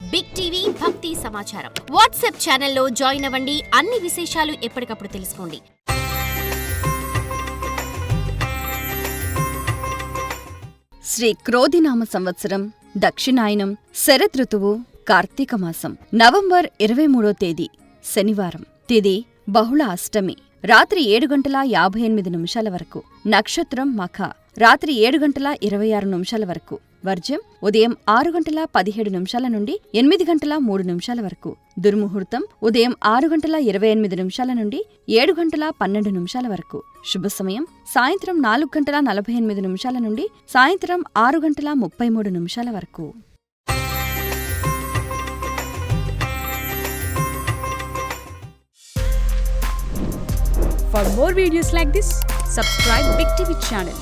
Big TV భక్తి సమాచారం WhatsApp ఛానల్లో జాయిన్ అవ్వండి. అన్ని విశేషాలు ఎప్పటికప్పుడు తెలుసుకోండి. శ్రీ క్రోధినామ సంవత్సరం దక్షిణాయనం శరదృతువు కార్తీక మాసం నవంబర్ 23వ తేదీ శనివారం. తిథి బహుళ అష్టమి. రాత్రి 7:58 వరకు. నక్షత్రం మఖ. రాత్రి 7:26 వరకు. వర్జ్యం ఉదయం 6:17 నుండి 8:03 వరకు. దుర్ముహూర్తం ఉదయం 6:28 నుండి 7:12 వరకు. శుభ సమయం సాయంత్రం 4:48 నుండి సాయంత్రం 6:33 వరకు. For more videos like this, subscribe Big TV channel.